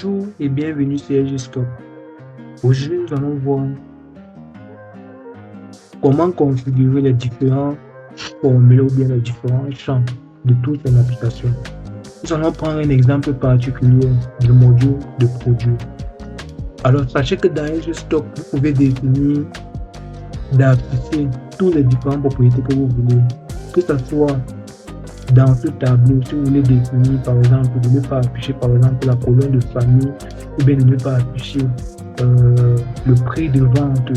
Bonjour et bienvenue sur LG Stock. Aujourd'hui, nous allons voir comment configurer les différents formules ou bien les différents champs de toutes les applications. Nous allons prendre un exemple particulier du module de produit. Alors, sachez que dans LG Stock, vous pouvez définir d'afficher tous les différentes propriétés que vous voulez, que ce soit dans ce tableau. Si vous voulez définir par exemple de ne pas afficher par exemple la colonne de famille, ou bien de ne pas afficher le prix de vente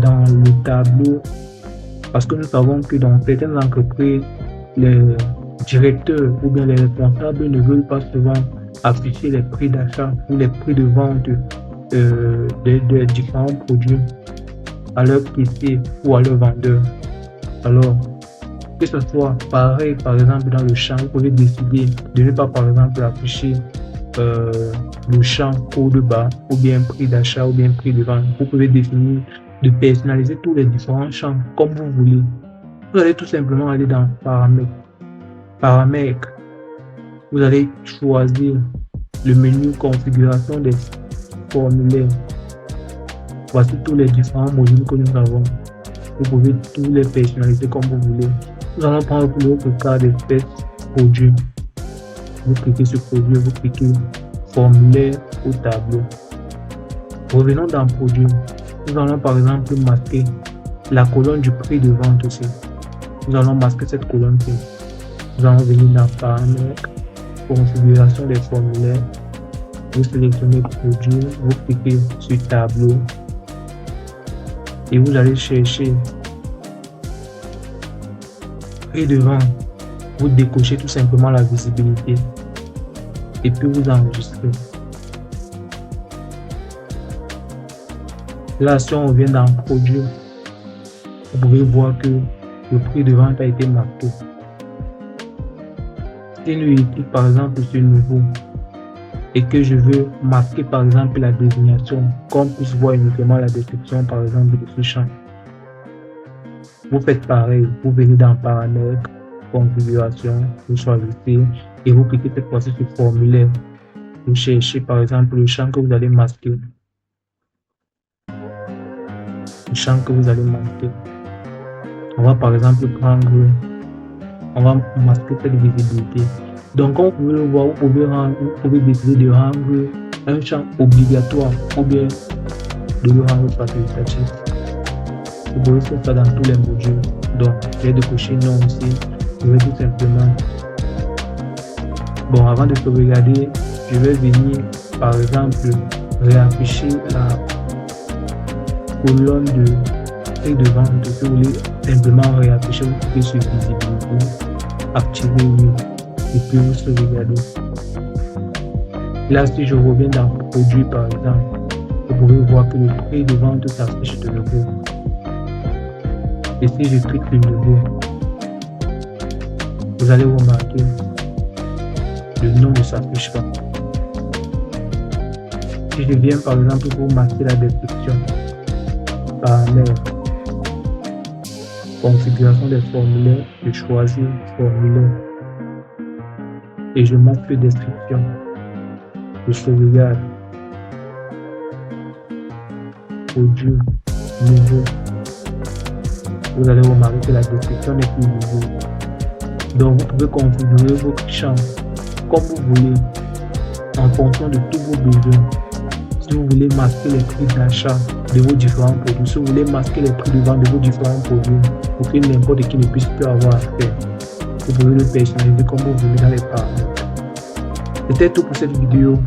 dans le tableau, parce que nous savons que dans certaines entreprises, les directeurs ou bien les responsables ne veulent pas souvent afficher les prix d'achat ou les prix de vente des différents produits à leur caissier ou à leur vendeur. Alors, que ce soit pareil, par exemple, dans le champ, vous pouvez décider de ne pas, par exemple, afficher le champ code bas, ou bien prix d'achat, ou bien prix de vente. Vous pouvez définir de personnaliser tous les différents champs comme vous voulez. Vous allez tout simplement aller dans Paramètres. Vous allez choisir le menu configuration des formulaires. Voici tous les différents modules que nous avons. Vous pouvez tous les personnaliser comme vous voulez. Nous allons prendre pour notre cas d'espèce produit. Vous cliquez sur produit, vous cliquez formulaire ou tableau. Revenons dans produit. Nous allons par exemple masquer la colonne du prix de vente aussi. Nous allons masquer cette colonne-ci. Nous allons venir dans paramètres, configuration des formulaires. Vous sélectionnez produit, vous cliquez sur tableau et vous allez chercher prix de vente. Vous décochez tout simplement la visibilité et puis vous enregistrez. Là, si on revient dans produit, vous pouvez voir que le prix de vente a été marqué. Si nous cliquons par exemple sur nouveau et que je veux marquer par exemple la désignation, qu'on puisse voir uniquement la description par exemple de ce champ, vous faites pareil, vous venez dans paramètres, configuration, vous choisissez et vous cliquez cette fois-ci sur formulaire. Vous cherchez par exemple le champ que vous allez masquer. Le champ que vous allez masquer. On va par exemple prendre, on va masquer cette visibilité. Donc comme vous pouvez le voir, vous pouvez décider de rendre un champ obligatoire ou bien de le rendre facultatif. Vous pouvez faire ça dans tous les modules. Donc, je vais décocher non aussi. Je vais tout simplement. Bon, avant de sauvegarder, je vais venir par exemple réafficher la colonne de prix de vente. Si vous voulez simplement réafficher, vous cliquez sur visibilité, activer oui, et puis vous sauvegardez. Là, si je reviens dans produit par exemple, vous pouvez voir que le prix de vente s'affiche de nouveau. Et si je clique sur nouveau, vous allez remarquer le nom ne s'affiche pas. Si je viens par exemple pour masquer la description, paramètres, configuration des formulaires, je choisis formulaire et je masque description. Je sauvegarde, produit, nouveau. Vous allez remarquer que la description n'est plus visible. Donc vous pouvez configurer votre champ comme vous voulez en fonction de tous vos besoins. Si vous voulez masquer les prix d'achat de vos différents produits, si vous voulez masquer les prix de vente de vos différents produits pour que n'importe qui ne puisse plus avoir accès, vous pouvez le personnaliser comme vous voulez dans les paramètres. C'était tout pour cette vidéo.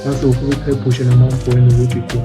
On se retrouve très prochainement pour un nouveau tuto.